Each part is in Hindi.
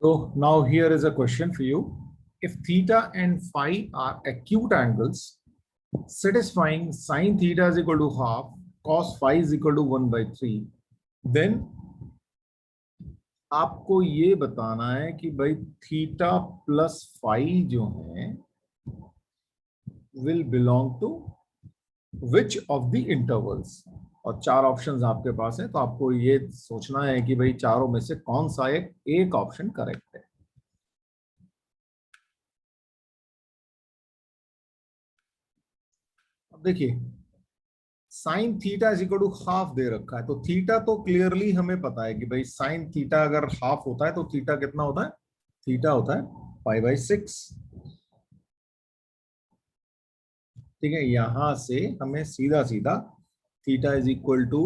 So now here is a question for you. If theta and phi are acute angles, satisfying sin theta is equal to half, cos phi is equal to 1/3, then आपको ये बताना है कि भाई थीटा प्लस फाई जो है will belong to which of the intervals. और चार ऑप्शंस आपके पास है, तो आपको ये सोचना है कि भाई चारों में से कौन सा एक ऑप्शन करेक्ट है। अब देखिए, sine theta is equal to half दे रखा है, तो थीटा तो क्लियरली हमें पता है कि भाई साइन थीटा अगर हाफ होता है तो थीटा कितना होता है? थीटा होता है π/6। ठीक है, यहां से हमें सीधा सीधा theta is equal to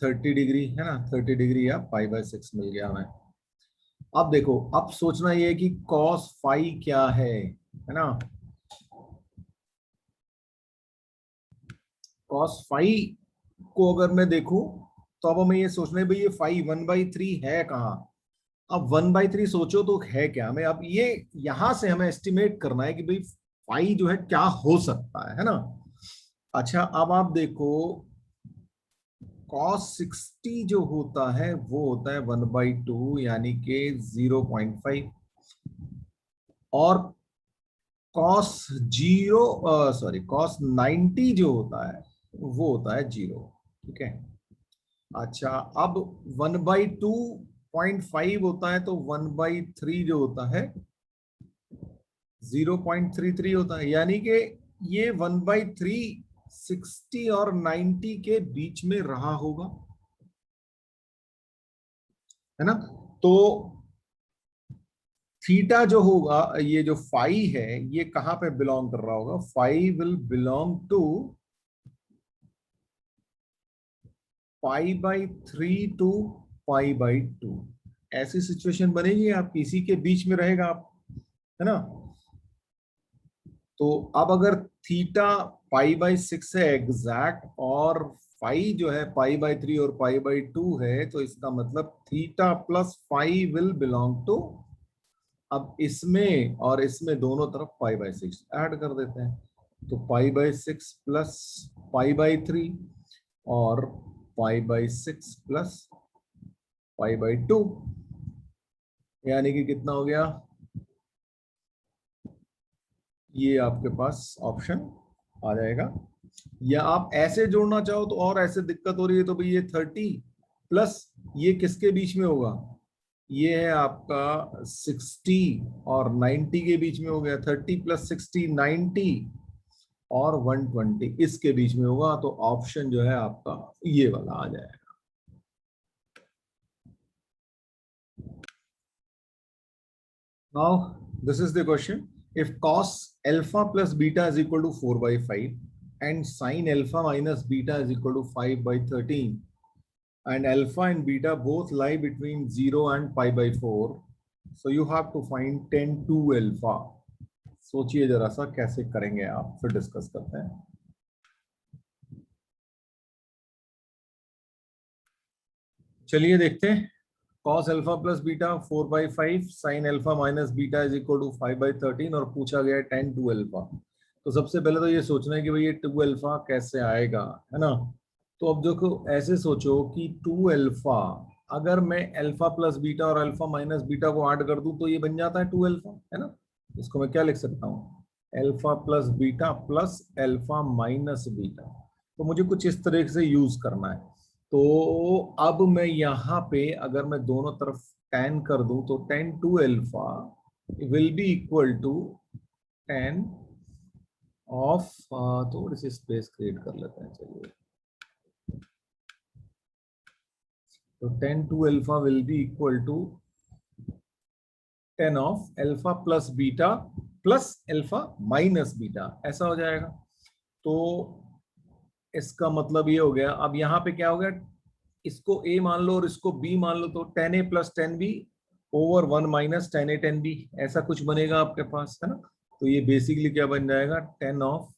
30 degree है ना, 30 डिग्री या π/6 मिल गया हमें। अब देखो, अब सोचना ये है कि कॉस फाई क्या है ना। कॉस फाई को अगर मैं देखूं तो अब हमें ये सोचना है भाई ये फाई 1/3 है कहाँ। अब 1/3 सोचो तो है क्या, हमें अब ये यहां से हमें एस्टिमेट करना है कि भाई फाई जो है क्या हो सकता है ना। अच्छा, अब आप देखो cos 60 जो होता है वो होता है 1/2 यानी कि 0.5, और cos 90 जो होता है वो होता है 0। ठीक है, अच्छा अब 1/2.5 होता है तो 1/3 जो होता है 0.33 होता है, यानी कि ये 1/3 60 और 90 के बीच में रहा होगा, है ना। तो थीटा जो होगा, ये जो फाई है ये कहां पे बिलोंग कर रहा होगा? Phi will belong to π/3 to π/2। ऐसी सिचुएशन बनेगी आप इसी के बीच में रहेगा आप, है ना। तो अब अगर थीटा π/6 है एग्जैक्ट और फाई जो है π/3 और π/2 है, तो इसका मतलब theta plus phi will belong to, अब इसमें और इसमें दोनों तरफ π/6 ऐड कर देते हैं, तो π/6 प्लस π/3 और π/6 प्लस π/2, यानी कि कितना हो गया? ये आपके पास ऑप्शन आ जाएगा। या आप ऐसे जोड़ना चाहो तो, और ऐसे दिक्कत हो रही है तो भाई ये 30 प्लस ये किसके बीच में होगा? ये है आपका 60 और 90 के बीच में हो गया। 30 प्लस 60 90 और 120 इसके बीच में होगा, तो ऑप्शन जो है आपका ये वाला आ जाएगा। Now this is the question. If cos alpha plus beta is equal to 4/5 and sin alpha minus beta is equal to 5/13 and alpha and beta both lie between 0 and π/4, so you have to find tan 2 alpha. सोचिए जरा सा कैसे करेंगे आप, फिर डिस्कस करते हैं। चलिए देखते हैं। cos alpha plus beta 4/5, sin alpha minus beta is equal to 5/13 और पूछा गया है tan 2 अल्फा। तो सबसे पहले तो ये सोचना है कि भाई ये 2 अल्फा कैसे आएगा, है ना। तो अब देखो ऐसे सोचो कि 2 अल्फा, अगर मैं अल्फा प्लस बीटा और अल्फा माइनस बीटा को ऐड कर दूं तो ये बन जाता है 2 अल्फा, है ना। इसको मैं क्या लिख सकता हूँ? Alpha plus beta plus alpha minus beta. तो मुझे कुछ इस तरीके से यूज करना है। तो अब मैं यहाँ पे अगर मैं दोनों तरफ tan कर दूं तो tan 2 alpha will be equal to tan of, थोड़ी सी स्पेस क्रिएट कर लेते हैं चलिए। तो tan 2 alpha will be equal to tan of alpha plus beta plus alpha minus beta, ऐसा हो जाएगा। तो इसका मतलब ये हो गया, अब यहाँ पे क्या हो गया, इसको a मान लो और इसको b मान लो, तो tan a plus tan b over 1 minus tan a tan b, ऐसा कुछ बनेगा आपके पास, है ना। तो ये बेसिकली क्या बन जाएगा? tan of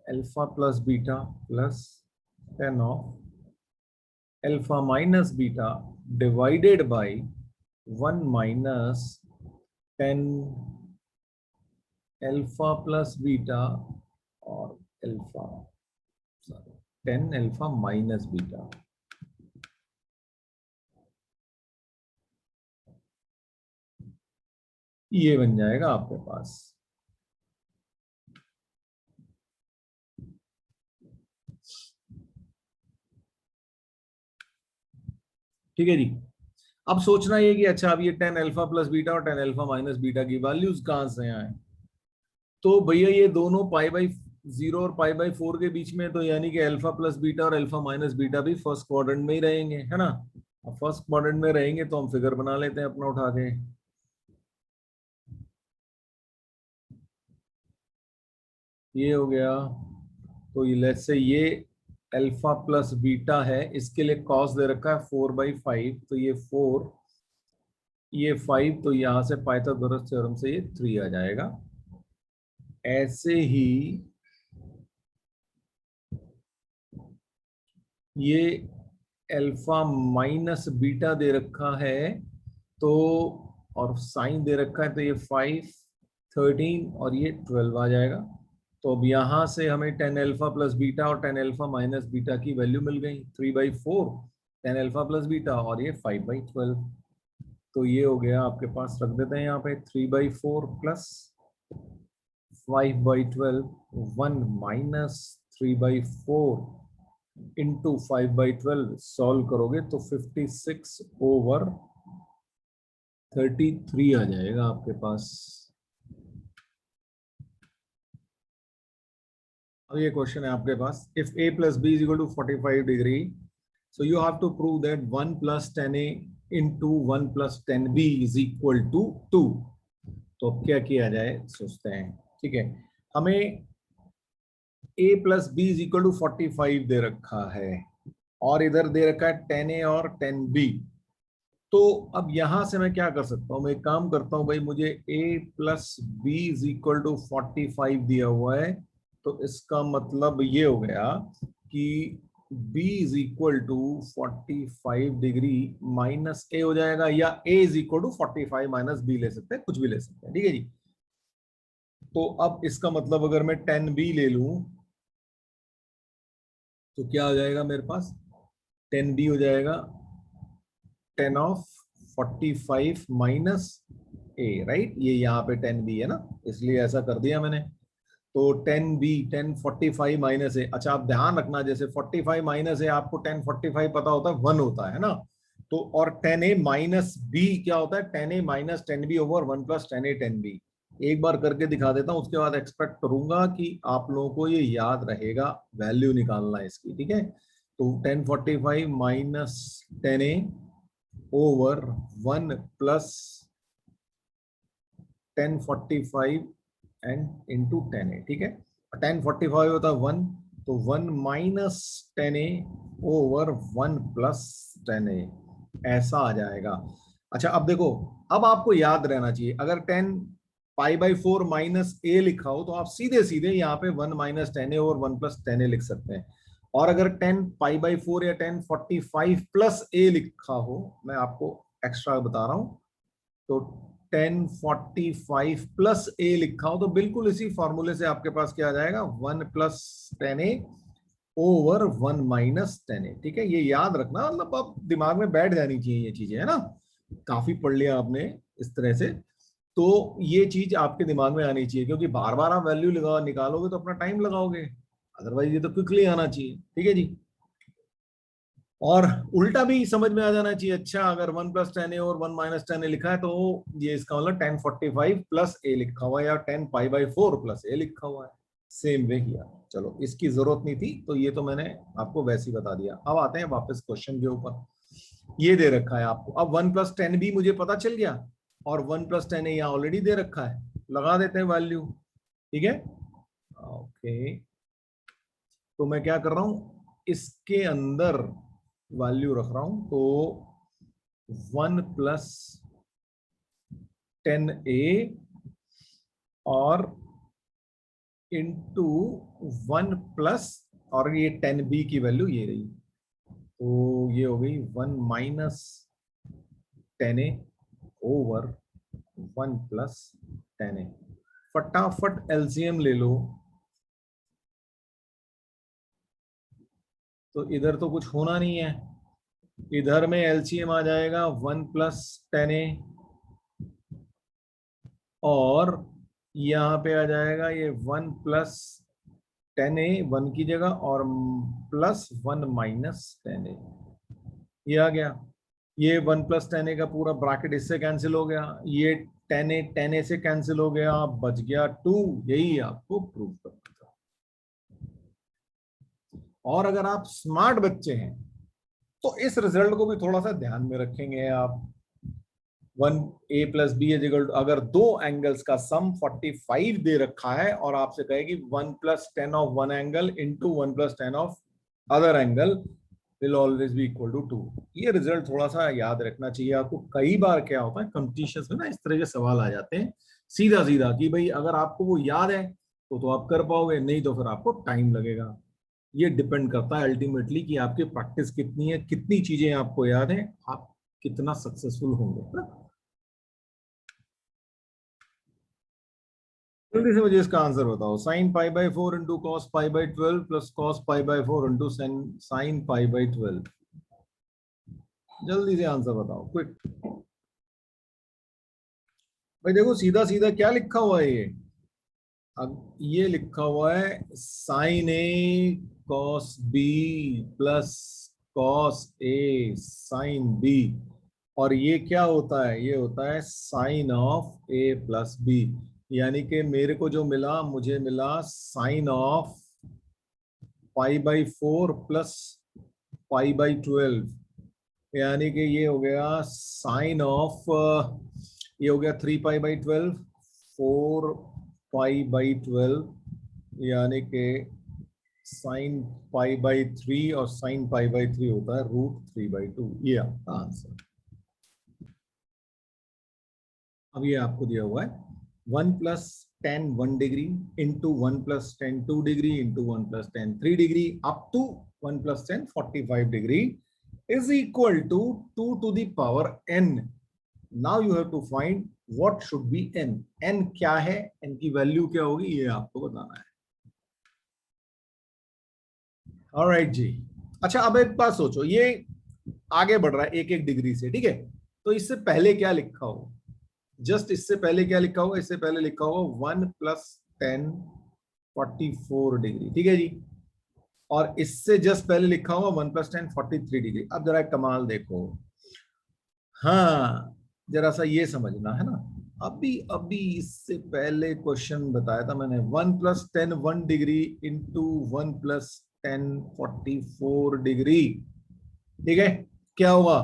alpha plus beta plus tan of alpha minus beta divided by 1 minus 10 alpha plus beta और अल्फा 10 अल्फा माइनस बीटा। ये बन जाएगा आपके पास। ठीक है जी। अब सोचना ये कि अच्छा अब ये 10 अल्फा प्लस बीटा और 10 अल्फा माइनस बीटा की वैल्यूज कहां से आए। तो भैया ये दोनों पाई बाई 0 और पाई बाई 4 के बीच में, तो यानी कि अल्फा प्लस बीटा और अल्फा माइनस बीटा भी फर्स्ट क्वाड्रेंट में ही रहेंगे, है ना। अब फर्स्ट क्वाड्रेंट में रहेंगे तो हम फिगर बना लेते हैं अपना उठा के। ये हो गया। तो लेट्स से ये अल्फा प्लस बीटा है, इसके लिए कॉस दे रखा है 4/5, तो ये 4, ये 5, तो यहां से पाइथागोरस थ्योरम से ये 3 आ जाएगा। ऐसे ही ये अल्फा माइनस बीटा दे रखा है, तो और साइन दे रखा है, तो ये 5, 13 और ये 12 आ जाएगा। तो अब यहां से हमें 10 अल्फा प्लस बीटा और 10 अल्फा माइनस बीटा की वैल्यू मिल गई, 3/4 10 अल्फा प्लस बीटा और ये 5/12। तो ये हो गया आपके पास, रख देते हैं यहाँ पे 3/4 प्लस 5/12, 1 माइनस 3/4 इंटू 5/12, सॉल्व करोगे तो 56/33 आ जाएगा आपके पास। अब ये क्वेश्चन है आपके पास, if a plus B is equal to 45 degree, so you have to prove that 1 plus 10a into 1 plus 10b is equal to 2। तो अब क्या किया जाए सोचते हैं। ठीक है, हमें a plus B is equal to 45 दे रखा है और इधर दे रखा है 10a और 10b। तो अब यहां से मैं क्या कर सकता हूं, मैं एक काम करता हूं भाई, मुझे a plus B is equal to 45 दिया हुआ है, तो इसका मतलब ये हो गया कि b is equal to 45 degree minus a हो जाएगा, या a is equal to 45 minus b ले सकते हैं, कुछ भी ले सकते हैं। ठीक है जी। तो अब इसका मतलब अगर मैं 10b ले लूं तो क्या हो जाएगा मेरे पास, 10b हो जाएगा 10 ऑफ 45 माइनस ए, राइट। ये यहाँ पे 10b है ना, इसलिए ऐसा कर दिया मैंने। तो 10b 1045 माइनस ए। अच्छा आप ध्यान रखना, जैसे 45 माइनस ए आपको 1045 पता होता है 1 होता है ना, तो और 10a माइनस बी क्या होता है, 10a minus 10b over 1 plus 10a 10b। एक बार करके दिखा देता हूं, उसके बाद एक्सपेक्ट करूंगा कि आप लोगों को ये याद रहेगा, वैल्यू निकालना है इसकी। ठीक है, तो 1045 minus 10a over 1 plus 1045 and into 10a। ठीक है, 1045 होता है 1, तो 1 minus 10a over 1 plus 10a, ऐसा आ जाएगा। अच्छा अब देखो, अब आपको याद रहना चाहिए, अगर 10 पाई/4 माइनस ए लिखा हो तो आप सीधे सीधे यहाँ पे 1 minus 10a over 1 plus 10a लिख सकते हैं। और अगर 10 पाई/4 या 1045 प्लस ए लिखा हो, मैं आपको एक्स्ट्रा बता रहा हूं, तो 1045 प्लस ए लिखा हो तो बिल्कुल इसी फॉर्मूले से आपके पास क्या आ जाएगा, 1 plus 10a over 1 minus 10a। ठीक है, ये याद रखना, मतलब अब दिमाग में बैठ जानी चाहिए ये चीजें, है ना। काफी पढ़ लिया आपने इस तरह से, तो ये चीज आपके दिमाग में आनी चाहिए, क्योंकि बार बार आप वैल्यू लगा निकालोगे तो अपना टाइम लगाओगे, अदरवाइज ये तो क्विकली आना चाहिए। ठीक है जी। और उल्टा भी समझ में आ जाना चाहिए, अच्छा अगर 1 प्लस 10a और 1 माइनस 10a लिखा है तो ये इसका मतलब 1045 प्लस a लिखा हुआ है, या 10 पाई/4 प्लस a लिखा हुआ है। सेम वे किया, चलो इसकी जरूरत नहीं थी, तो ये तो मैंने आपको वैसे ही बता दिया। अब आते हैं वापस क्वेश्चन के ऊपर। ये दे रखा है आपको, अब 1 प्लस 10b मुझे पता चल गया, और 1 प्लस 10a यहाँ ऑलरेडी दे रखा है, लगा देते हैं वैल्यू। ठीक है, ओके। तो मैं क्या कर रहा हूं, इसके अंदर वैल्यू रख रहा हूं, तो 1 प्लस 10a और इंटू 1 प्लस, और ये 10b की वैल्यू ये रही, तो ये हो गई 1 minus tan a over 1 plus tan a। फटाफट एलसीएम ले लो, तो इधर तो कुछ होना नहीं है, इधर में एलसीएम आ जाएगा 1 प्लस tan a, और यहाँ पे आ जाएगा ये 1 प्लस tan a 1 की जगह, और प्लस 1 माइनस tan a, ये आ गया। ये 1 प्लस tan a का पूरा ब्रैकेट इससे कैंसिल हो गया, ये tan a से कैंसिल हो गया, बच गया 2। यही आपको प्रूव करना था। और अगर आप स्मार्ट बच्चे हैं तो इस रिजल्ट को भी थोड़ा सा ध्यान में रखेंगे आप। 1a plus B is equal to, अगर दो एंगल्स का सम 45 दे रखा है और आपसे कहे कि 1 plus tan of one angle into 1 plus tan of other angle will always be equal to 2। ये रिजल्ट थोड़ा सा याद रखना चाहिए आपको। कई बार क्या होता है कंपटीशंस में ना, इस तरह के सवाल आ जाते हैं सीधा सीधा कि भाई अगर आपको वो याद है तो आप कर पाओगे, नहीं तो फिर आपको टाइम लगेगा। ये डिपेंड करता है अल्टीमेटली कि आपकी प्रैक्टिस कितनी है, कितनी चीजें आपको याद है, आप कितना सक्सेसफुल होंगे ना। जल्दी से मुझे इसका आंसर बताओ। Sine pi by 4 into cos pi by 12 plus cos pi by 4 into sine pi by 12। जल्दी से आंसर बताओ, क्विक। भाई देखो सीधा सीधा क्या लिखा हुआ है ये, अब ये लिखा हुआ है sine a cos b plus cos a sine b, और ये क्या होता है, ये होता है sine of a plus b. यानी कि मेरे को जो मिला, मुझे मिला sine of pi by 4 plus pi by 12, यानी कि ये हो गया साइन ऑफ, ये हो गया 3 पाई बाई 12, 4 पाई बाई 12, यानी कि साइन पाई बाई 3 और साइन पाई बाई 3 होता है √3/2। ये आपका आंसर। अब ये आपको दिया हुआ है 1 plus tan 1 degree into 1 plus tan 2 degree into 1 plus tan 3 degree up to 1 plus tan 45 degree is equal to 2 to the power n। Now you have to find what should be n। n क्या है, n की वैल्यू क्या होगी, ये आपको बताना है। ऑलराइट जी। अच्छा अब एक बात सोचो, ये आगे बढ़ रहा है 1-1 डिग्री से, ठीक है, तो इससे पहले क्या लिखा हो, जस्ट इससे पहले क्या लिखा होगा, इससे पहले लिखा होगा 1 प्लस tan 44 डिग्री, ठीक है जी, और इससे जस्ट पहले लिखा होगा 1 प्लस tan 43 डिग्री। अब जरा कमाल देखो, हाँ जरा सा ये समझना है ना, अभी अभी इससे पहले क्वेश्चन बताया था मैंने 1 plus tan 1 degree into 1 plus tan 44 degree, ठीक है। क्या हुआ,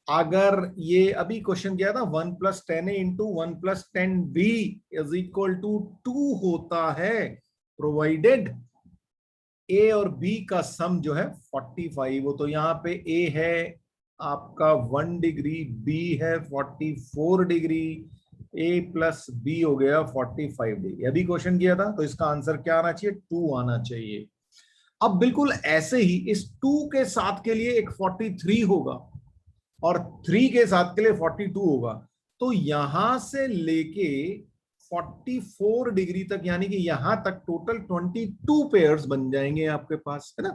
अगर ये अभी क्वेश्चन किया था 1 plus tan a into 1 plus tan b is equal to 2 होता है, प्रोवाइडेड a और b का सम जो है 45 हो। तो यहाँ पे a है आपका 1 डिग्री, b है 44 डिग्री, a प्लस b हो गया 45 डिग्री। अभी क्वेश्चन किया था तो इसका आंसर क्या आना चाहिए, 2 आना चाहिए। अब बिल्कुल ऐसे ही इस 2 के साथ के लिए एक 43 होगा और 3 के साथ के लिए 42 होगा, तो यहां से लेके 44 डिग्री तक, यानी कि यहां तक टोटल 22 पेयर्स बन जाएंगे आपके पास, है ना।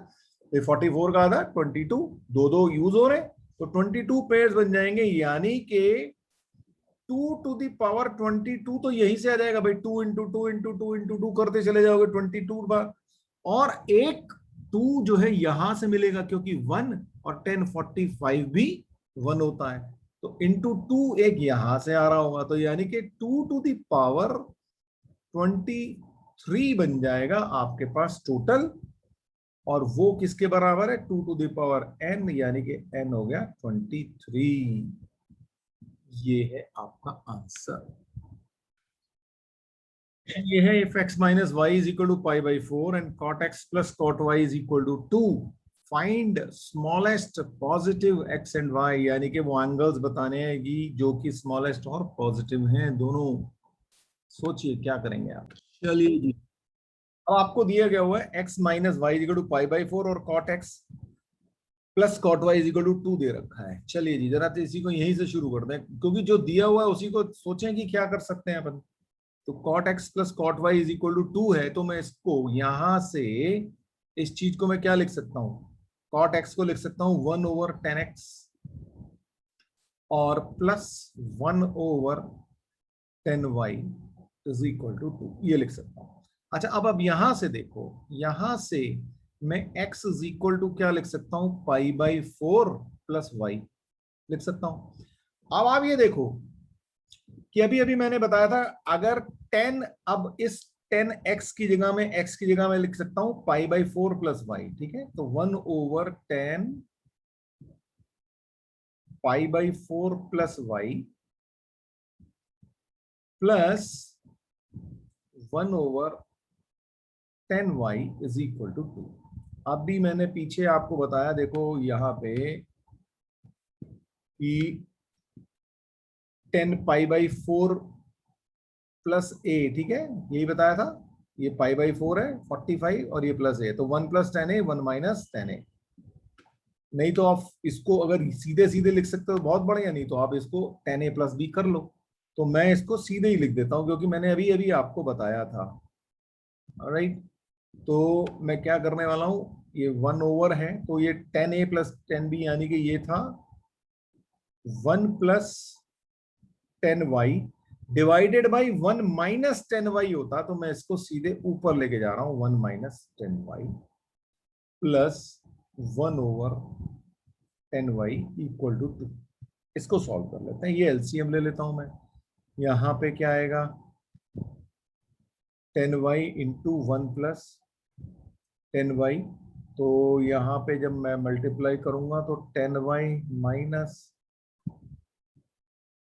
44 का आधा 22, दो यूज हो रहे, तो 22 पेयर्स बन जाएंगे, यानी कि 2 टू दी पावर 22 तो यही से आ जाएगा भाई, 2 इंटू 2 इंटू 2 इंटू 2 करते चले जाओगे 22 बार, और एक 2 जो है यहां से मिलेगा क्योंकि 1 और 1045 भी 1 होता है, तो इंटू 2 एक यहां से आ रहा होगा, तो यानी कि 2 टू दी पावर 23 बन जाएगा आपके पास टोटल, और वो किसके बराबर है, 2 टू दी पावर n, यानी कि n हो गया 23। ये है आपका आंसर। ये है if x minus y is equal to pi by 4 and cot x plus cot y is equal to 2, find smallest positive x and y, यानी कि वो एंगल्स बताने हैं कि जो कि स्मॉलेस्ट और पॉजिटिव हैं दोनों। सोचिए क्या करेंगे आप। चलिए जी, अब आपको दिया गया हुआ है x minus y equal to pi by 4 और cot x plus cot y is equal to 2 दे रखा है। चलिए जी जरा तो इसी को यहीं से शुरू कर दें, क्योंकि जो दिया हुआ है उसी को सोचें कि क्या कर सकते हैं अपन। तो cot x plus cot y is equal to 2 है, तो मैं इसको यहां से इस चीज को मैं क्या लिख सकता हूँ, कॉट एक्स को लिख सकता हूँ 1/10x और plus 1/10y is equal to 2, ये लिख सकता हूँ। अच्छा अब यहां से देखो, यहां से मैं x इज इक्वल टू क्या लिख सकता हूँ, π/4 प्लस y लिख सकता हूँ। अब आप ये देखो कि अभी अभी मैंने बताया था, अगर 10, अब इस 10x की जगह में x की जगह में लिख सकता हूं π/4 प्लस y, ठीक है। तो 1/10 π/4 plus y plus 1/10y is equal to 2। अब भी मैंने पीछे आपको बताया, देखो यहां पे कि 10 π/4 प्लस a, ठीक है, यही बताया था। ये π/4 है 45 और ये प्लस a, तो 1 + 10a 1 - 10a। नहीं तो आप इसको अगर सीधे सीधे लिख सकते हो तो बहुत बढ़िया, नहीं तो आप इसको 10a + b कर लो। तो मैं इसको सीधे ही लिख देता हूं क्योंकि मैंने अभी अभी आपको बताया था। ऑलराइट, तो मैं क्या करने वाला हूं, ये 1 है तो ये 10a + 10b यानी कि ये था 1 + 10y डिवाइडेड बाई 1 - 10y होता, तो मैं इसको सीधे ऊपर लेके जा रहा हूं 1 - 10y plus 1/10y equal to 2। इसको सॉल्व कर लेते हैं, ये एलसीएम ले लेता हूं मैं। यहां पे क्या आएगा, 10y इंटू 1 + 10y, तो यहां पे जब मैं मल्टीप्लाई करूंगा तो 10y -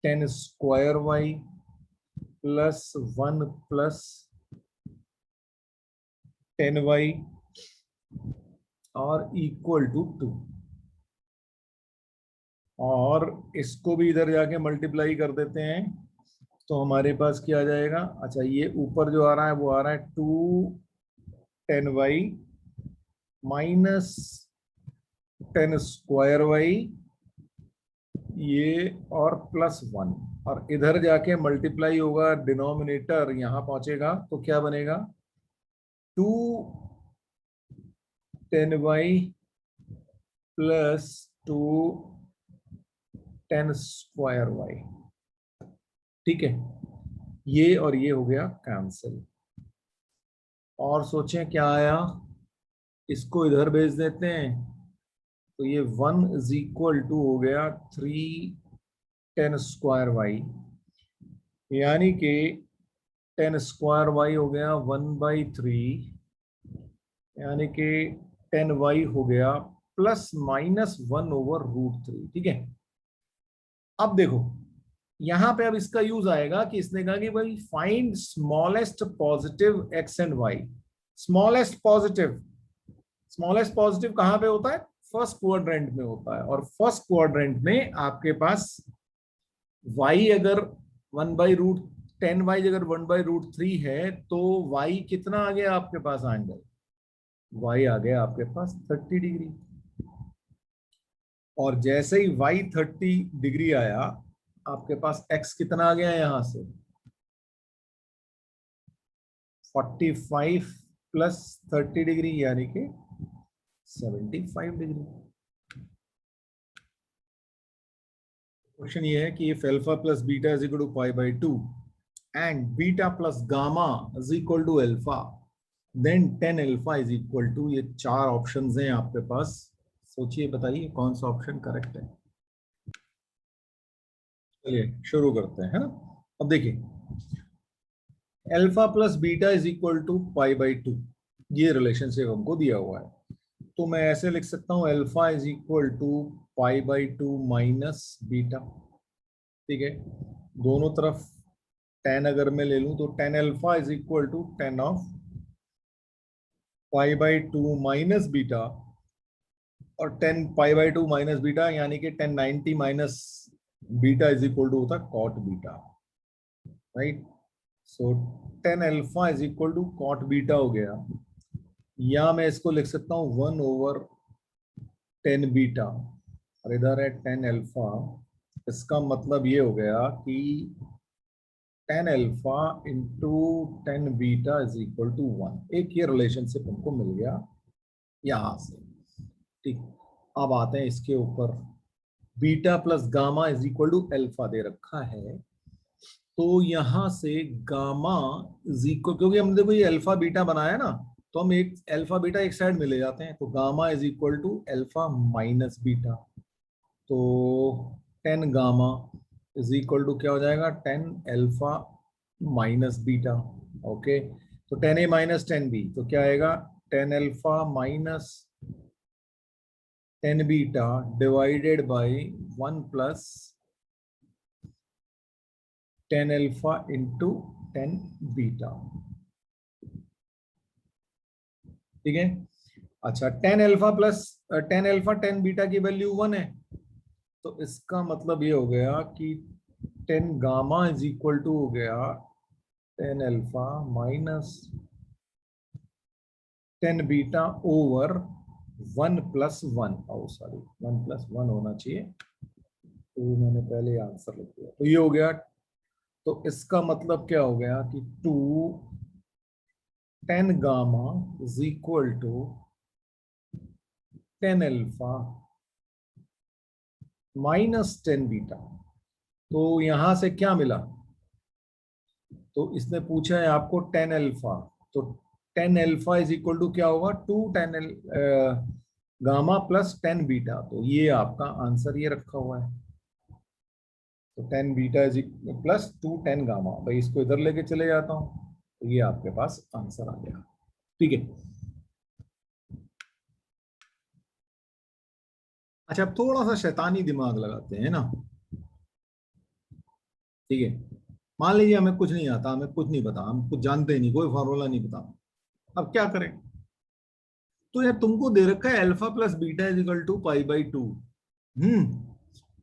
10² y प्लस 1 + 10y और इक्वल टू 2। और इसको भी इधर जाके मल्टीप्लाई कर देते हैं, तो हमारे पास क्या आ जाएगा, अच्छा ये ऊपर जो आ रहा है वो आ रहा है 210y माइनस 10² y, ये और प्लस 1, और इधर जाके मल्टीप्लाई होगा, डिनोमिनेटर यहां पहुंचेगा तो क्या बनेगा, 210y प्लस 210²y, ठीक है। ये और ये हो गया कैंसिल, और सोचें क्या आया, इसको इधर भेज देते हैं, तो ये 1 इज इक्वल टू हो गया 310² y, यानी कि 10² y हो गया 1/3, यानी कि 10y हो गया ±1/√3, ठीक है। अब देखो यहां पे अब इसका यूज आएगा कि इसने कहा कि भाई find smallest positive x and y। Smallest positive कहां पे होता है, फर्स्ट क्वाड्रेंट में होता है, और फर्स्ट क्वाड्रेंट में आपके पास y अगर 1/√10y अगर 1/√3 है, तो y कितना आ गया आपके पास एंगल, y आ गया आपके पास 30 डिग्री। और जैसे ही y 30 डिग्री आया, आपके पास x कितना आ गया यहां से 45 प्लस 30 डिग्री, यानी कि 75 डिग्री। क्वेश्चन ये है कि if alpha plus beta is equal to π/2 and beta plus gamma is equal to alpha, then 10 alpha is equal to, ये 4 ऑप्शंस हैं आपके पास। सोचिए बताइए कौन सा ऑप्शन करेक्ट है। चलिए शुरू करते हैं, है ना। अब देखिए alpha plus beta is equal to π/2, ये रिलेशनशिप हमको दिया हुआ है, तो मैं ऐसे लिख सकता हूं alpha is equal to π/2 minus beta, ठीक है। दोनों तरफ 10 अगर मैं ले लूं तो 10 alpha is equal to 10 of π/2 minus beta, और 10 π/2 माइनस बीटा यानी कि 1090 minus beta is equal to होता है cot beta, right. So 10 alpha is equal to cot beta हो गया, या मैं इसको लिख सकता हूं 1/10 10 बीटा और इधर है 10 अल्फा। इसका मतलब ये हो गया कि 10 alpha into 10 beta is equal to 1। एक ये रिलेशनशिप हमको मिल गया यहां से। ठीक, अब आते हैं इसके ऊपर। Beta plus gamma is equal to alpha दे रखा है, तो यहां से गामा इज इक्वल, क्योंकि हमने देखो ये अल्फा बीटा बनाया ना, तो हम एक अल्फा बीटा एक साइड में ले जाते हैं, तो gamma is equal to alpha minus beta. तो 10 गामा इज इक्वल टू क्या हो जाएगा, 10 अल्फा माइनस बीटा। ओके, तो 10 ए माइनस 10 बी, तो क्या आएगा, 10 alpha minus 10 beta divided by 1 plus 10 alpha into 10 beta. ठीक है, अच्छा 10 अल्फा प्लस 10 अल्फा 10 बीटा की वैल्यू 1 है, तो इसका मतलब ये हो गया कि 10 गामा इज इक्वल टू हो गया 10 alpha minus 10 beta over 1 plus 1, ओ सॉरी 1 प्लस 1 होना चाहिए, तो मैंने पहले आंसर लिख दिया, तो ये हो गया। तो इसका मतलब क्या हो गया कि 2 10 gamma is equal to 10 alpha minus 10 beta. तो यहां से क्या मिला, तो इसने पूछा है आपको 10 अल्फा, तो 10 अल्फा इज इक्वल टू क्या होगा, 2 10 गामा प्लस 10 बीटा, तो ये आपका आंसर ये रखा हुआ है। तो 10 बीटा इज प्लस 2 10 गामा, भाई इसको इधर लेके चले जाता हूं, तो ये आपके पास आंसर आ गया। ठीक है, अच्छा अब थोड़ा सा शैतानी दिमाग लगाते हैं ना। ठीक है, मान लीजिए हमें कुछ नहीं आता, हमें कुछ नहीं पता, हम कुछ जानते ही नहीं, कोई फॉर्मूला नहीं पता, अब क्या करें। तो यार तुमको दे रखा है alpha plus beta is equal to pi by 2।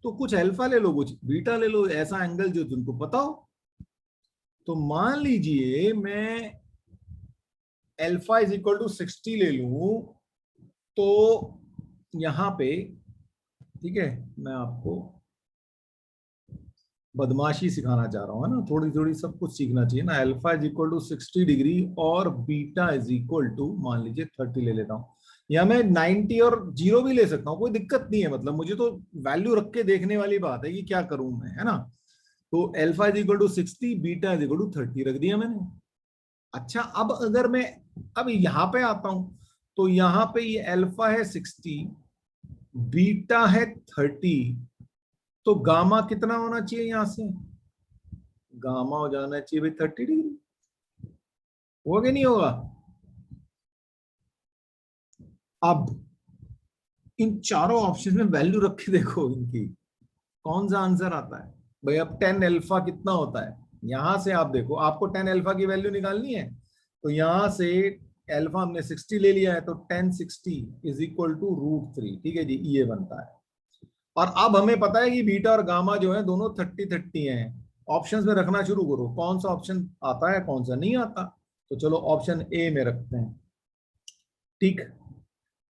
तो कुछ अल्फा ले लो, कुछ बीटा ले लो, ऐसा एंगल जो तुमको पता हो। तो मान लीजिए मैं अल्फा इज इक्वल टू 60 ले लूं, तो यहां पे, ठीक है, मैं आपको बदमाशी सिखाना चाह रहा हूँ, है ना, थोड़ी थोड़ी सब कुछ सीखना चाहिए ना। Alpha is equal to 60 degree और बीटा इज इक्वल टू मान लीजिए 30 ले लेता हूँ, या मैं 90 और 0 भी ले सकता हूँ, कोई दिक्कत नहीं है, मतलब मुझे तो वैल्यू रख के देखने वाली बात है कि क्या करूं मैं, है ना। तो alpha is equal to 60, beta is equal to 30 रख दिया मैंने। अच्छा अब अगर मैं अब यहां पे आता हूं, तो यहां पे ये अल्फा है 60, बीटा है 30, तो गामा कितना होना चाहिए यहां से, गामा हो जाना चाहिए भाई 30 डिग्री। होगा कि नहीं होगा। अब इन चारों ऑप्शन में वैल्यू रख के देखो इनकी, कौन सा आंसर आता है। भाई अब 10 अल्फा कितना होता है, यहां से आप देखो, आपको 10 अल्फा की वैल्यू निकालनी है, तो यहां से अल्फा हमने 60 ले लिया है, तो 10 60 इज इक्वल टू √3। ठीक है जी, ये बनता है। और अब हमें पता है कि बीटा और गामा जो है दोनों 30 30 हैं। ऑप्शंस में रखना शुरू करो, कौन सा ऑप्शन आता है कौन सा नहीं आता। तो चलो ऑप्शन ए में रखते हैं। ठीक,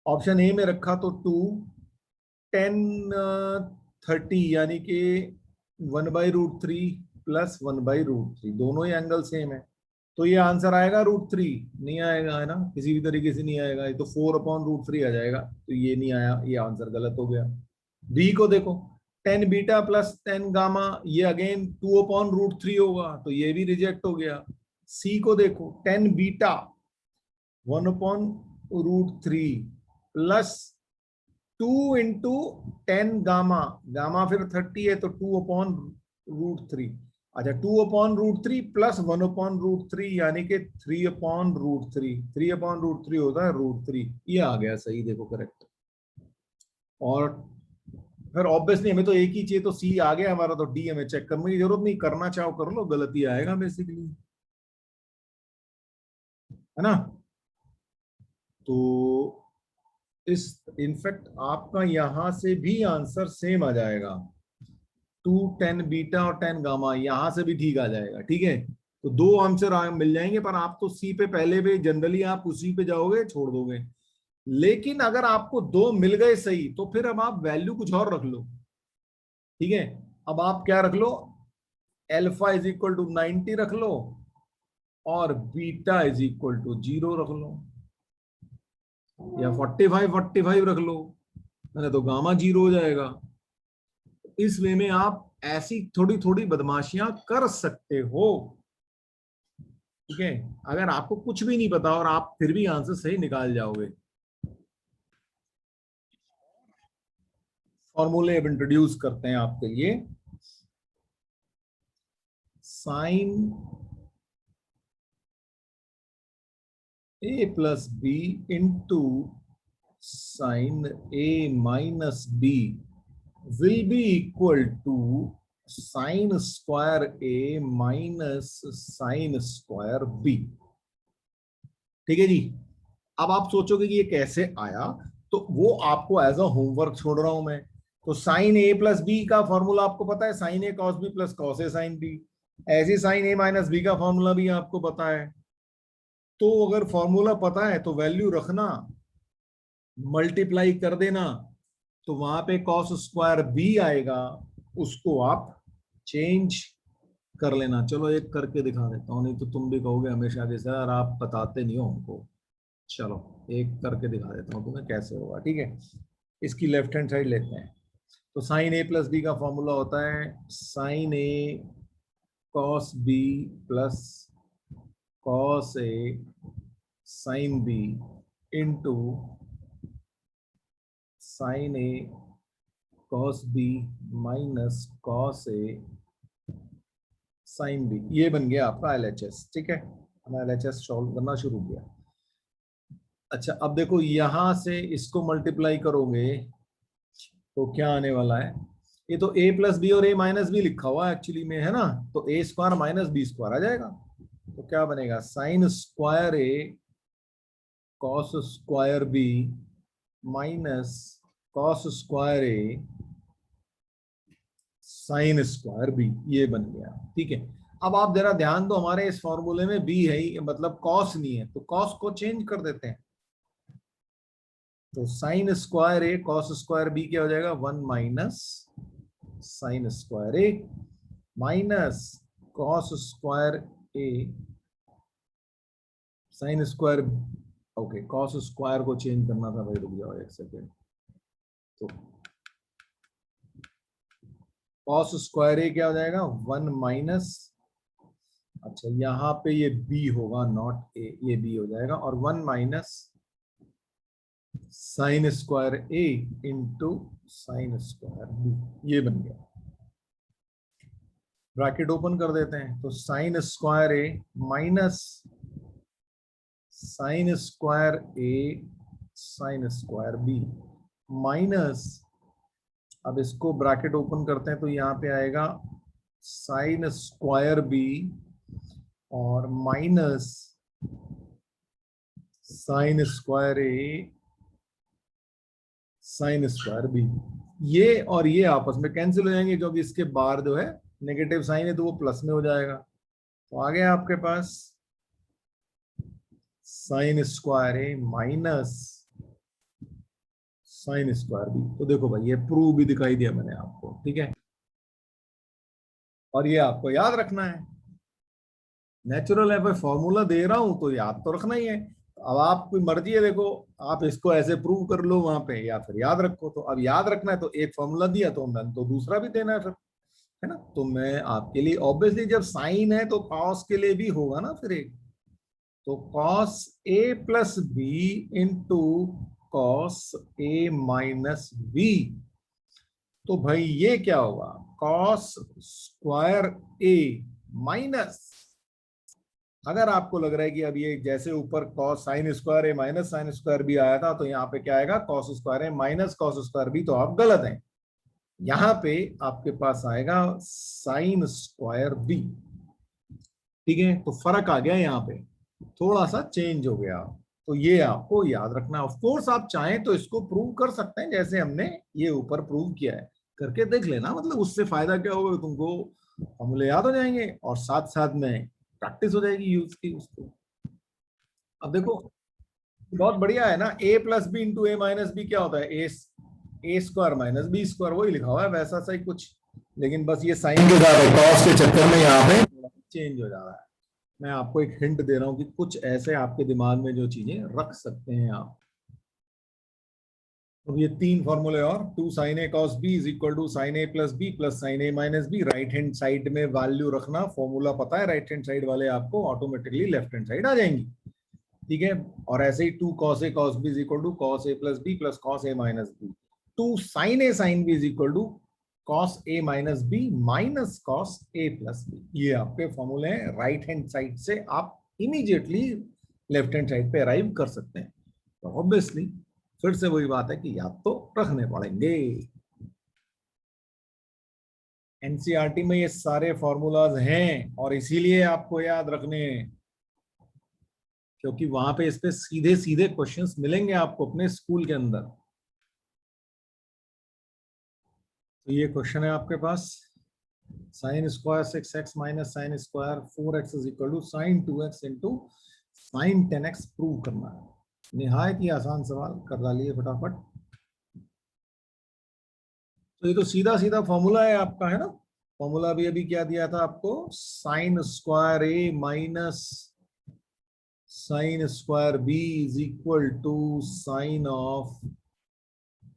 ऑप्शन ए में रखा तो 2 10 30 यानी कि 1/√3 प्लस 1/√3, दोनों ही एंगल सेम है, तो ये आंसर आएगा √3। नहीं आएगा, है ना, किसी भी तरीके से नहीं आएगा, ये तो 4/√3 आ जाएगा, तो ये नहीं आया, ये आंसर गलत हो गया। बी को देखो, 10 बीटा प्लस 10 गामा, ये अगेन 2/√3 होगा, तो ये भी रिजेक्ट हो गया। सी को देखो, 10 beta 1/√3 plus 2 into 10 gamma, gamma फिर 30 है, तो 2/√3। अच्छा 2/√3 प्लस 1/√3 यानी कि 3/√3, 3/√3 होता है √3, ये आ गया सही, देखो करेक्ट। और फिर ऑब्वियसली हमें तो एक ही चाहिए, तो सी आ गया हमारा, तो डी हमें चेक करने की जरूरत नहीं, करना चाहो कर लो, गलती आएगा बेसिकली, है ना। तो इस इनफैक्ट आपका यहां से भी आंसर सेम आ जाएगा, 2 10 बीटा और 10 गामा, यहां से भी ठीक आ जाएगा। ठीक है, तो दो आंसर मिल जाएंगे, पर आप तो सी पे पहले भी जनरली आप उसी पे जाओगे, छोड़ दोगे। लेकिन अगर आपको दो मिल गए सही तो फिर अब आप वैल्यू कुछ और रख लो। ठीक है, अब आप क्या रख लो, अल्फा इज इक्वल टू 90 रख लो और बीटा इज इक्वल टू 0 रख लो, या 45 रख लो, मैंने तो गामा 0 हो जाएगा। इस वे में आप ऐसी थोड़ी थोड़ी बदमाशियां कर सकते हो। ठीक है, अगर आपको कुछ भी नहीं पता और आप फिर भी आंसर सही निकाल जाओगे। फॉर्मूले अब इंट्रोड्यूस करते हैं आपके लिए। Sine a plus B into sine a minus b will be equal to sin square a minus sin square b। ठीक है जी, अब आप सोचोगे कि ये कैसे आया, तो वो आपको एज अ होमवर्क छोड़ रहा हूं मैं। तो साइन ए प्लस बी का फॉर्मूला आपको पता है, sine a cos b plus cos a sine B. ऐसी साइन ए माइनस बी का फॉर्मूला भी आपको पता है। तो अगर फॉर्मूला पता है तो वैल्यू रखना, मल्टीप्लाई कर देना, तो वहां पे कॉस स्क्वायर बी आएगा, उसको आप चेंज कर लेना। चलो एक करके दिखा देता हूँ, नहीं तो तुम भी कहोगे हमेशा के सर आप बताते नहीं हो हमको। चलो एक करके दिखा देता हूँ तुम्हें कैसे होगा। ठीक है, इसकी लेफ्ट हैंड साइड लेते हैं। तो साइन ए प्लस बी का फॉर्मूला होता है sine a cos b plus cos a sine B into sine a cos B minus cos a sine B. ये बन गया आपका एलएचएस। ठीक है, हमने एलएचएस सॉल्व करना शुरू किया। अच्छा, अब देखो यहां से इसको मल्टीप्लाई करोगे तो क्या आने वाला है, ये तो ए प्लस बी और ए माइनस बी लिखा हुआ एक्चुअली में है ना, तो A square minus B square आ जाएगा। तो क्या बनेगा, sine square A cos square B minus cos square A sine square B. ये बन गया। ठीक है, अब आप जरा ध्यान दो, हमारे इस फॉर्मूले में बी है ही, मतलब कॉस नहीं है, तो कॉस को चेंज कर देते हैं। तो sine square A cos square B क्या हो जाएगा, 1 minus sine square A minus cos square A sine square. Okay, cos square को चेंज करना था भाई, रुक जाओ एक सेकेंड। तो कॉस स्क्वायर ए क्या हो जाएगा, 1 माइनस, अच्छा यहाँ पे ये b होगा नॉट a, ये b हो जाएगा, और 1 minus sine square a into sine square b। ये बन गया। ब्रैकेट ओपन कर देते हैं, तो sine square a minus sine square a sine square b minus, अब इसको ब्रैकेट ओपन करते हैं तो यहाँ पे आएगा साइन स्क्वायर b और minus sine square A sine square B. ये और ये आपस में कैंसिल हो जाएंगे क्योंकि इसके बाहर जो है नेगेटिव साइन है, तो वो प्लस में हो जाएगा। तो आ गया आपके पास साइन स्क्वायर ए माइनस साइन स्क्वायर बी। तो देखो भाई ये प्रूव भी दिखाई दिया मैंने आपको। ठीक है, और ये आपको याद रखना है, नेचुरल है भाई, फॉर्मूला दे रहा हूं तो याद तो रखना ही है। अब आपकी मर्जी है, देखो आप इसको ऐसे प्रूव कर लो वहां पे या फिर याद रखो। तो अब याद रखना है तो एक फॉर्मूला दिया तो मैंने तो दूसरा भी देना है फिर, है ना। तो मैं आपके लिए ऑब्वियसली जब साइन है तो कॉस के लिए भी होगा ना फिर एक, तो cos A plus B into cos A minus B. तो भाई ये क्या होगा, कॉस स्क्वायर ए माइनस, अगर आपको लग रहा है कि अब ये जैसे ऊपर कॉस साइन स्क्वायर ए माइनस साइन स्क्वायर बी आया था, तो यहाँ पे क्या आएगा, कॉस स्क्वायर ए माइनस कॉस स्क्वायर बी, तो आप गलत हैं। यहाँ पे आपके पास आएगा साइन स्क्वायर बी। ठीक है, तो फर्क आ गया यहाँ पे, थोड़ा सा चेंज हो गया। तो ये आपको याद रखना। ऑफ कोर्स आप चाहें तो इसको प्रूव कर सकते हैं, जैसे हमने ये ऊपर प्रूव किया है, करके देख लेना। मतलब उससे फायदा क्या होगा, तुमको फॉर्मूले याद हो जाएंगे और साथ साथ में प्रैक्टिस हो जाएगी यूज की उसको। अब देखो बहुत बढ़िया है ना। a plus B into a minus b क्या होता है? A square minus B square, वही लिखा हुआ है वैसा सही कुछ, लेकिन बस ये साइन के साथ कॉस के चक्कर में यहाँ पे चेंज हो जा रहा है। मैं आपको एक हिंट दे रहा हूँ कि कुछ ऐसे आपके दिमाग में जो चीजें रख सकते हैं आप। तो ये तीन फॉर्मूले और 2 sin a cos b is equal to sin a plus b plus sin a minus b. Right hand side में वैल्यू रखना, फॉर्मूला पता है, राइट हैंड साइड वाले आपको ऑटोमेटिकली लेफ्ट हैंड साइड आ जाएंगी। ठीक है, और ऐसे ही 2 cos a cos b is equal to cos a plus b plus cos a minus b. 2 sin a sin b is equal to cos a minus B minus cos a plus b. ये आपके फॉर्मूले हैं, राइट हैंड साइड से आप इमीडिएटली लेफ्ट हैंड साइड पे अराइव कर सकते हैं। तो ऑब्वियसली फिर से वही बात है कि याद तो रखने पड़ेंगे। एनसीईआरटी में ये सारे फॉर्मूलाज हैं और इसीलिए आपको याद रखने हैं, क्योंकि वहां पे इस पे सीधे सीधे क्वेश्चंस मिलेंगे आपको अपने स्कूल के अंदर। तो ये क्वेश्चन है आपके पास, sine square 6x minus sine square 4x is equal to sine 2x into sine 10x prove करना है। निहायत ही आसान सवाल कर डालिए फटाफट। तो ये तो सीधा सीधा फॉर्मूला है आपका, है ना। फॉर्मूला भी अभी क्या दिया था आपको, sine square A minus sine square b is equal to sine of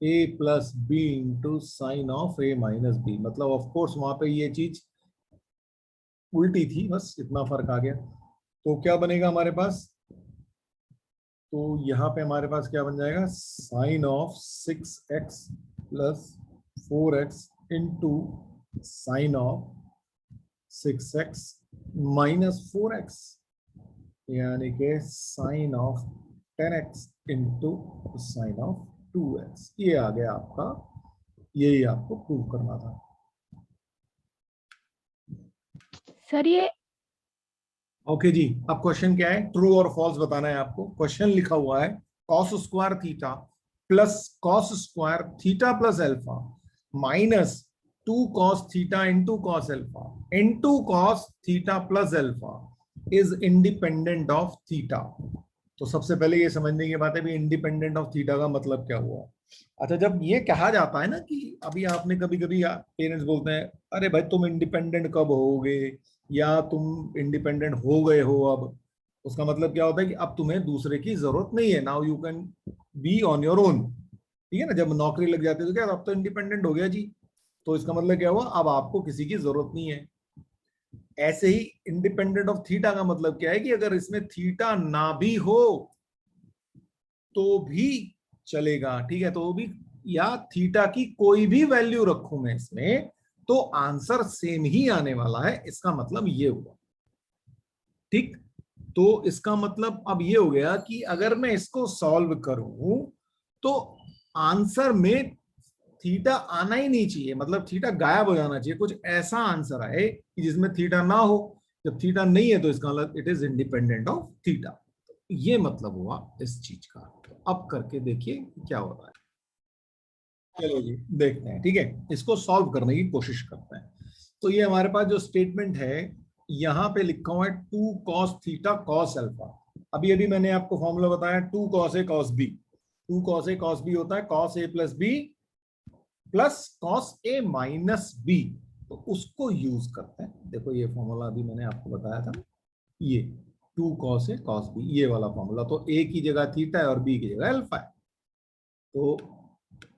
a plus B into sine of a minus b. मतलब ऑफ कोर्स वहां पे ये चीज उल्टी थी, बस इतना फर्क आ गया। तो क्या बनेगा हमारे पास, तो यहाँ पे हमारे पास क्या बन जाएगा, sine of 6x plus 4x into sine of 6x minus 4x, यानी कि sine of 10x into sine of 2x। ये आ गया आपका, यही आपको प्रूव करना था सर। ये ओके जी। अब क्वेश्चन क्या है, ट्रू और फॉल्स बताना है आपको। क्वेश्चन लिखा हुआ है cos square theta plus cos square theta plus alpha minus 2 cos theta into cos alpha into cos theta plus alpha is independent of theta. तो सबसे पहले ये समझने की बात है भी इंडिपेंडेंट ऑफ थीटा का मतलब क्या हुआ। अच्छा, जब ये कहा जाता है ना कि अभी आपने कभी कभी पेरेंट्स बोलते हैं अरे भाई तुम इंडिपेंडेंट कब होगे, या तुम इंडिपेंडेंट हो गए हो अब, उसका मतलब क्या होता है कि अब तुम्हें दूसरे की जरूरत नहीं है, now you can be on your own. ठीक है ना, जब नौकरी लग जाती है तो क्या अब तो इंडिपेंडेंट हो गया जी, तो इसका मतलब क्या हुआ, अब आपको किसी की जरूरत नहीं है। ऐसे ही इंडिपेंडेंट ऑफ थीटा का मतलब क्या है कि अगर इसमें थीटा ना भी हो तो भी चलेगा, ठीक है, तो भी, या थीटा की कोई भी वैल्यू रखूं मैं इसमें तो आंसर सेम ही आने वाला है, इसका मतलब ये हुआ। ठीक, तो इसका मतलब अब ये हो गया कि अगर मैं इसको सॉल्व करूं तो आंसर में थीटा आना ही नहीं चाहिए, मतलब थीटा गायब हो जाना चाहिए, कुछ ऐसा आंसर आए कि जिसमें थीटा ना हो। जब थीटा नहीं है तो इसका मतलब it is independent of theta. ये मतलब हुआ इस चीज का। अब करके देखिए क्या हो रहा है। चलो जी देखते हैं, ठीक है, इसको सॉल्व करने की कोशिश करते हैं। तो ये हमारे पास जो स्टेटमेंट है यहाँ पे लिखा हुआ है 2 cos थीटा cos अल्फा। अभी अभी मैंने आपको फॉर्मूला बताया 2 cos a cos b। 2 cos a cos b होता है cos a plus b plus cos a minus b। तो उसको यूज करते हैं। देखो ये फॉर्मूला अभी मैंने आपको बताया था, ये 2 cos a cos b, ये वाला फॉर्मूला। तो a की जगह थीटा है और b की जगह अल्फा है। तो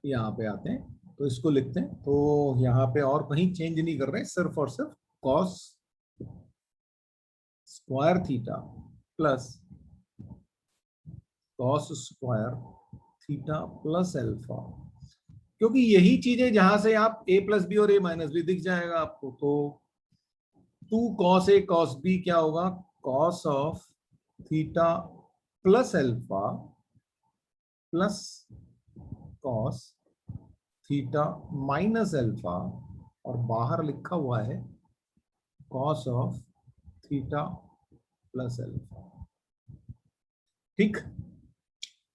यहाँ पे आते हैं तो इसको लिखते हैं। तो यहाँ पे और कहीं चेंज नहीं कर रहे, सिर्फ और सिर्फ cos square theta plus cos square theta plus alpha, क्योंकि यही चीजें जहां से आप a प्लस बी और a माइनस बी दिख जाएगा आपको। तो 2 cos a cos b क्या होगा, cos of theta plus alpha plus cos theta minus alpha, और बाहर लिखा हुआ है cos of theta plus alpha. ठीक,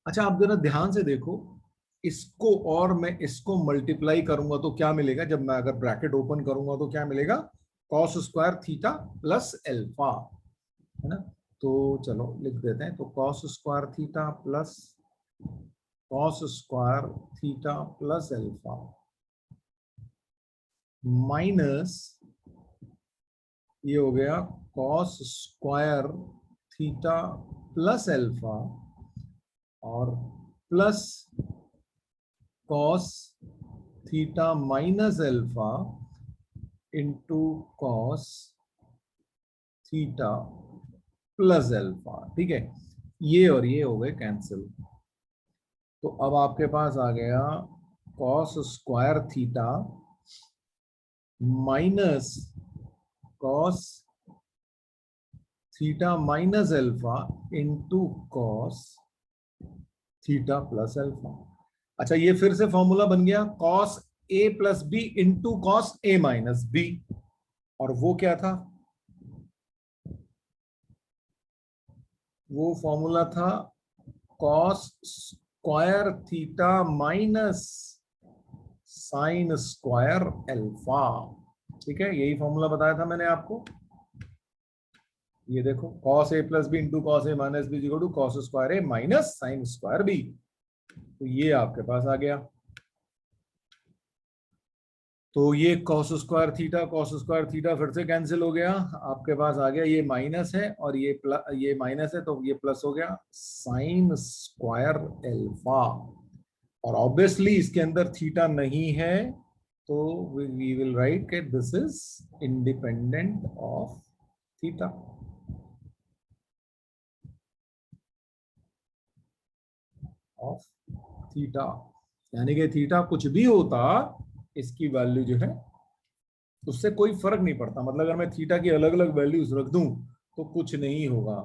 अच्छा आप जरा ध्यान से देखो, इसको और मैं इसको मल्टीप्लाई करूंगा तो क्या मिलेगा, जब मैं अगर ब्रैकेट ओपन करूंगा तो क्या मिलेगा, cos square theta plus alpha, है ना। तो चलो लिख देते हैं, तो cos square theta plus cos square theta plus alpha minus ये हो गया cos square theta plus alpha और plus cos theta minus alpha into cos theta plus alpha. ठीक है, ये और ये हो गए कैंसिल। तो अब आपके पास आ गया cos square theta minus cos theta minus alpha into cos theta plus alpha. अच्छा, ये फिर से फॉर्मूला बन गया cos a plus B into cos a minus B, और वो क्या था? वो फॉर्मूला था cos square theta minus sine square alpha. ठीक है, यही फॉर्मूला बताया था मैंने आपको। ये देखो, cos a plus B into cos a minus B equal to cos square a minus sine square B. तो ये आपके पास आ गया। तो ये cos स्क्वायर थीटा फिर से कैंसिल हो गया। आपके पास आ गया, ये माइनस है और ये माइनस है, तो ये प्लस हो गया साइन स्क्वायर अल्फा। और ऑब्वियसली इसके अंदर थीटा नहीं है, तो वी विल राइट कि this is independent of theta. Of theta, यानी कि थीटा कुछ भी होता, इसकी वैल्यू जो है उससे कोई फर्क नहीं पड़ता। मतलब अगर मैं थीटा की अलग अलग वैल्यूज रख दूं तो कुछ नहीं होगा।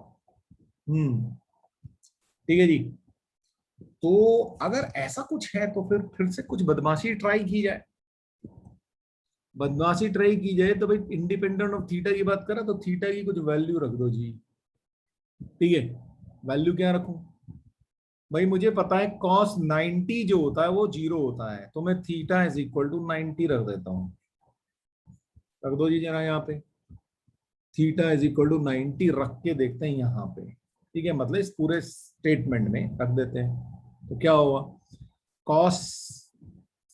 ठीक है जी। तो अगर ऐसा कुछ है तो फिर से कुछ बदमाशी ट्राई की जाए। तो भाई इंडिपेंडेंट ऑफ थीटा की बात करें तो थीटा की कुछ वैल्यू रख दो जी। ठीक है, वैल्यू क्या रखूं? भाई मुझे पता है cos 90 जो होता है वो 0 होता है, तो मैं थीटा इज इक्वल टू 90 रख देता हूं। रख दो जी जरा यहाँ पे, थीटा इज इक्वल टू 90 रख के देखते हैं यहाँ पे। ठीक है, मतलब इस पूरे स्टेटमेंट में रख देते हैं तो क्या हुआ, cos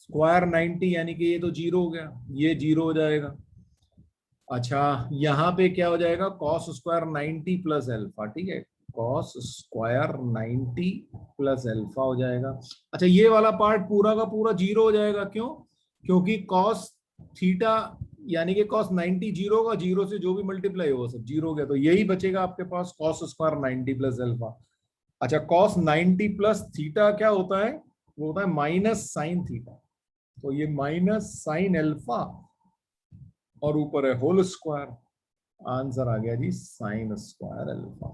स्क्वायर 90 यानी कि ये तो 0 हो गया, ये 0 हो जाएगा। अच्छा, यहाँ पे क्या हो जाएगा, cos स्क्वायर 90 प्लस अल्फा। ठीक है, cos स्क्वायर 90 प्लस अल्फा हो जाएगा। अच्छा, ये वाला पार्ट पूरा का पूरा 0 हो जाएगा। क्यों? क्योंकि cos थीटा यानी कि cos 90 0 का, 0 से जो भी मल्टीप्लाई होगा सब 0 हो गया, तो यही बचेगा आपके पास cos स्क्वायर 90 प्लस अल्फा। अच्छा, cos 90 प्लस थीटा क्या होता है? वो होता है माइनस साइन थीटा, तो ये माइनस साइन अल्फा और ऊपर है होल स्क्वायर। आंसर आ गया जी साइन स्क्वायर अल्फा।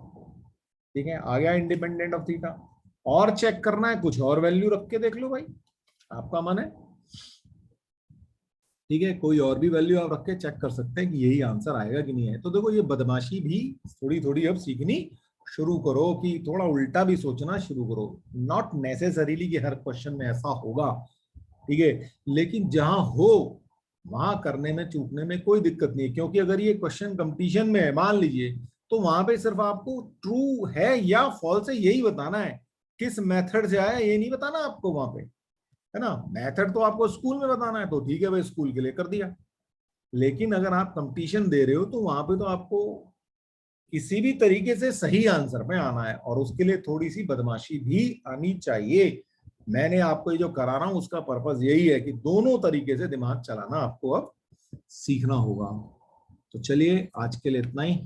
ठीक है, आ गया इंडिपेंडेंट ऑफ थीटा। और चेक करना है कुछ और वैल्यू रख के देख लो भाई, आपका मन है। ठीक है, कोई और भी वैल्यू आप रख के चेक कर सकते हैं कि यही आंसर आएगा कि नहीं है। तो देखो, ये बदमाशी भी थोड़ी थोड़ी अब सीखनी शुरू करो, कि थोड़ा उल्टा भी सोचना शुरू करो। नॉट नेसेसरीली कि हर क्वेश्चन में ऐसा होगा, ठीक है, लेकिन जहां हो वहां करने में चूकने में कोई दिक्कत नहीं है। क्योंकि अगर ये क्वेश्चन कंपटीशन में है मान लीजिए, तो वहां पे सिर्फ आपको ट्रू है या फॉल्स है यही बताना है, किस मेथड से आया ये नहीं बताना आपको वहां पे, है ना। मेथड तो आपको स्कूल में बताना है, तो ठीक है भाई, स्कूल के लिए कर दिया। लेकिन अगर आप कंपटीशन दे रहे हो तो वहां पे तो आपको किसी भी तरीके से सही आंसर पे आना है, और उसके लिए थोड़ी सी बदमाशी भी आनी चाहिए। मैंने आपको ये जो करा रहा हूं उसका पर्पस यही है कि दोनों तरीके से दिमाग चलाना आपको अब सीखना होगा। तो चलिए आज के लिए इतना ही।